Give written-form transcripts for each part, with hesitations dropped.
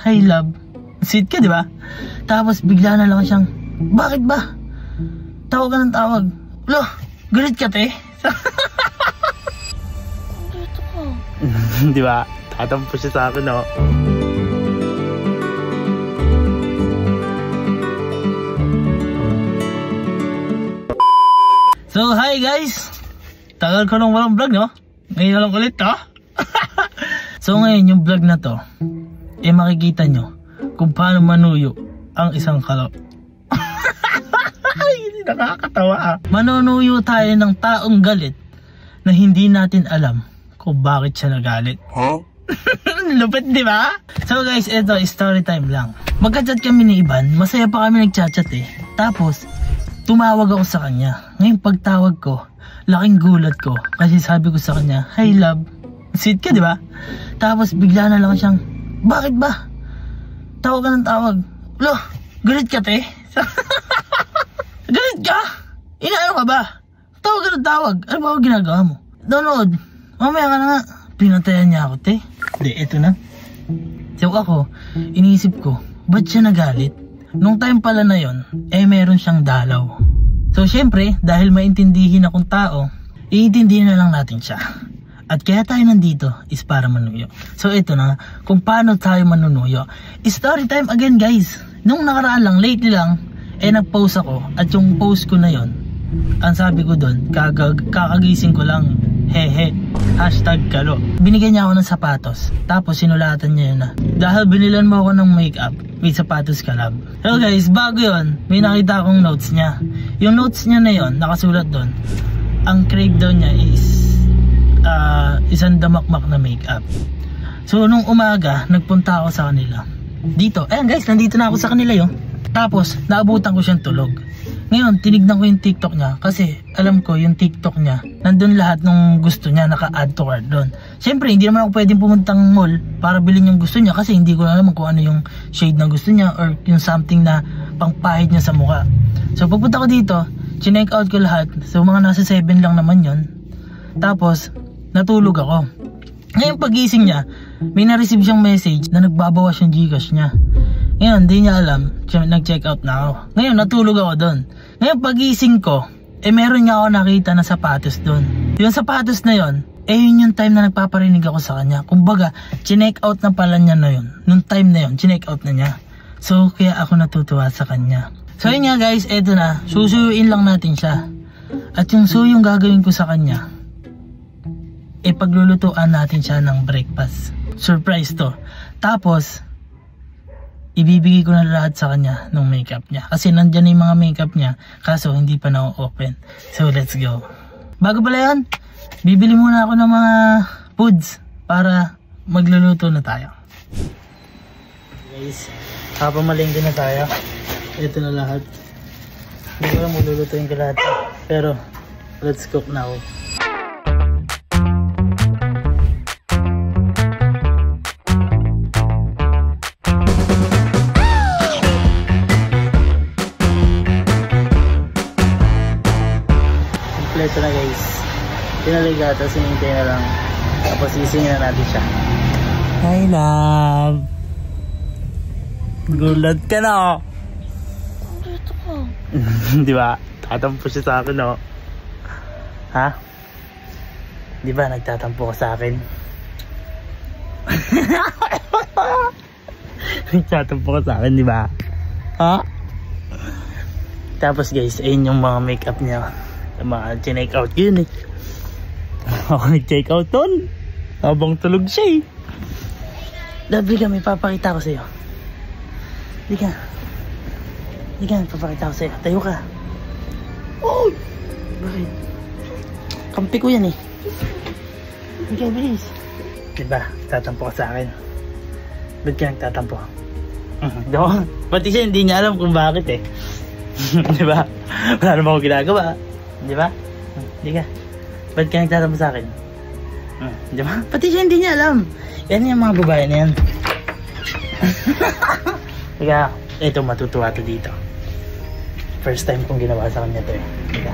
"Hi love." Sweet ka, di ba? Tapos bigla na lang siyang, "Bakit ba? Tawag ka ng tawag." Lo, galit ka, te? Dito ka. Di ba? Tatampo siya sa akin, no? So, hi guys! Tagal ko nung walang vlog, no? Ngayon na lang ulit, ha? So, ngayon yung vlog na to, makikita nyo kung paano manuyo ang isang kalo. Ay, nakakatawa, ah. Manunuyo tayo ng taong galit na hindi natin alam kung bakit siya nagalit. Huh? Lupit, di ba? So guys, ito, story time lang. Magka-chat kami ni Ivan, masaya pa kami nag-chat eh. Tapos, tumawag ako sa kanya. Ngayon pagtawag ko, laking gulat ko. Kasi sabi ko sa kanya, "Hi love." Sweet ka, di ba? Tapos bigla na lang siyang, "Bakit ba? Tawag ka ng tawag." Lo, galit ka, te? Galit ka? Inaano ka ba? Tawag ka ng tawag. Ano ba ang ginagawa mo? Download. Mamaya ka na nga. Pinatayan niya ako, te. Hindi, eto na. So ako, iniisip ko, ba't siya nagalit? Nung time pala na yon, meron siyang dalaw. So syempre, dahil maintindihin akong tao, iintindihin na lang natin siya. At kaya tayo nandito is para manuyo. So ito na, kung paano tayo manunuyo. Story time again, guys. Nung nakaraan lang, lately lang, nag-post ako. At yung post ko na yon, ang sabi ko doon, kakagising ko lang, hehe, #kalo. Binigyan niya ako ng sapatos. Tapos sinulatan niya yun na, "Dahil binilan mo ako ng makeup, may sapatos ka love." So guys, bago yun, may nakita akong notes niya. Yung notes niya na yun, nakasulat doon, ang crave daw niya is isang damakmak na makeup. So nung umaga, nagpunta ako sa kanila. Dito, ayan guys, nandito na ako sa kanila yun. Tapos, naabutan ko siyang tulog. Ngayon, tinignan ko yung TikTok niya kasi alam ko yung TikTok niya, nandun lahat ng gusto niya, naka-add to cart doon. Siyempre, hindi naman ako pwedeng pumuntang mall para bilhin yung gusto niya kasi hindi ko alam kung ano yung shade ng gusto niya or yung something na pangpahid niya sa mukha. So, pagpunta ko dito, chinek out ko lahat. So, mga nasa 7 lang naman yon. Tapos, natulog ako. Ngayon, pagising niya, may na-receive siyang message na nagbabawas yung Gcash niya. Ngayon, di niya alam, nag-check out na ako. Ngayon, natulog ako doon. Ngayon, pagising ko, meron niya ako nakita na sapatos doon. Yung sapatos na yon, yun yung time na nagpaparinig ako sa kanya. Kumbaga, chinek out na pala niya na yun. Nung time na yun, chinek out na niya. So, kaya ako natutuwa sa kanya. So, yun nga guys, eto na. Susuyuin lang natin siya. At yung suyong gagawin ko sa kanya, paglulutuan natin siya ng breakfast. Surprise to. Tapos, ibibigay ko na lahat sa kanya ng makeup niya. Kasi nandyan yung mga makeup niya, kaso hindi pa na-open. So, let's go. Bago pala yan, bibili muna ako ng mga foods para magluluto na tayo. Guys, kapamalingki na tayo. Ito na lahat. Hindi ko lang maglulutuin ko lahat. Pero, let's cook now. Ito na guys, pinaliga, tapos hinintay na lang, tapos isingin na natin siya. Hi love, gulat ka na oh. Dito ka. Di ba? Tatampo siya sa akin oh. Ha? Di ba nagtatampo ka sa akin? Nagtatampo ka sa akin, di ba? Ha? Tapos guys, ayun yung mga makeup niya. Mga check out yun eh. Ako nag-check out doon habang tulog siya eh. Lovely ka, may papakita ko sa'yo. Hindi ka, papakita ko sa'yo. Tayo ka. Oh! Bakit? Kampi ko yan eh. Hindi ka, bilis. Diba, tatampo ka sa akin. Ba't ka nagtatampo? Diba? Pati siya hindi niya alam kung bakit eh. Diba? Wala naman ako ginagawa. Di ba? Di ka. Ba't ka nagtatampo sa akin? Di ba? Pati siya hindi niya alam. Yan yung mga babae na yan. Teka, ito matutuwa to dito. First time kong ginawa sa kanya to eh. Teka.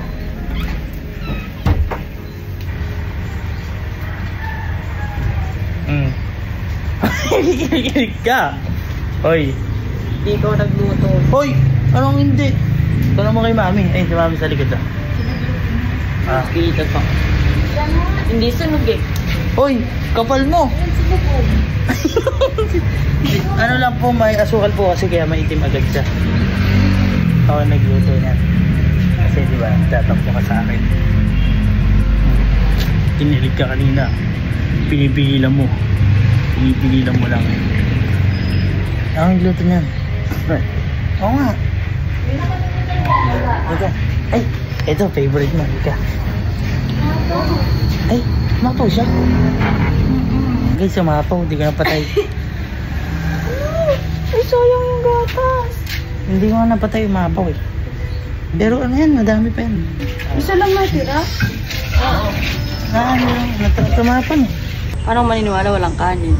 Kikilig ka. Hoy! Hindi ikaw nagluto. Hoy! Anong hindi? Ito naman kay mami. Ay, si mami sa likod ah. Ah. Kita pa. Hindi sunog eh. Hoy! Kapal mo! Ano lang po, may asukal po kasi kaya maitim agad siya. Ako nagluto niyan. Kasi di ba, tatampo ka sa akin. Kinilig ka kanina. Pinipigilan mo. Pinipigilan mo lang. Ako nagluto niyan. Oo nga. Ika. Ay, ito favorite mo. Ika. Ay, mapaw siya. Guys, sumapaw. Hindi ka napatay. Ay, sayang yung gatas. Hindi ko nga napatay yung mapaw eh. Pero ano yan, madami pa yan. Isa lang natira? Oo. Ano lang, natamapan eh. Anong maniniwala walang kanin?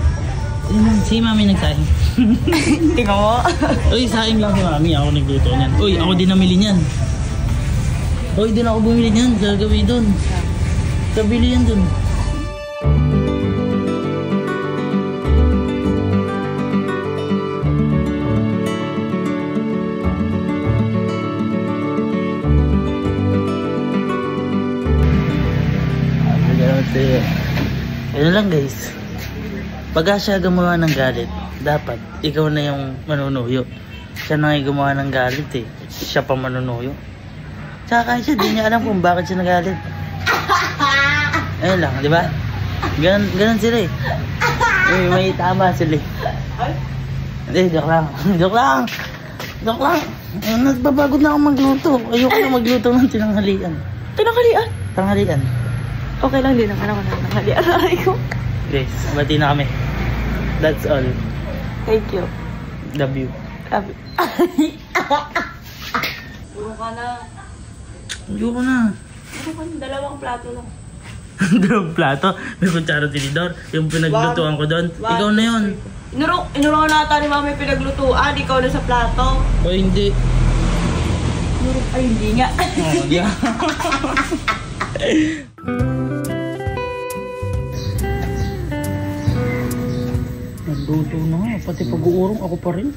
Si mami nagsaing. Tingnan mo. Uy, saing lang si mami. Ako nagluto niyan. Uy, ako din namili niyan. Uy, din ako bumili niyan. Gagawin doon. Kabili yan doon. Ano lang guys, pagka siya gumawa ng galit, dapat ikaw na yung manunuyo. Siya na yung gumawa ng galit eh. Siya pa manunuyo. Tsaka siya, di niya alam kung bakit siya nagalit. Ayun lang, di ba? Ganun sila eh. May tama sila eh. Hindi, joke lang. Joke lang. Joke lang. Nagpapagod na ako magluto. Ayoko na magluto ng tinanghalian. Tinanghalian? Tanghalian. Okay lang din naman ako ng tanghalian. Aray ko. Guys, bati na kami. That's all. Thank you. Love you. Sabi. Puro ka na. Ayoko na. Puro ka na. Dalawang plato lang. Dalawang plato. May kutsara tinidor. Yung pinaglutuan ko doon. Ikaw na yun. Inuro na ata ni mami pinaglutuan. Ikaw na sa plato. O hindi. Ay, hindi nga. Oh, yeah. Nagluto na nga. Pati pag-uurong ako pa rin.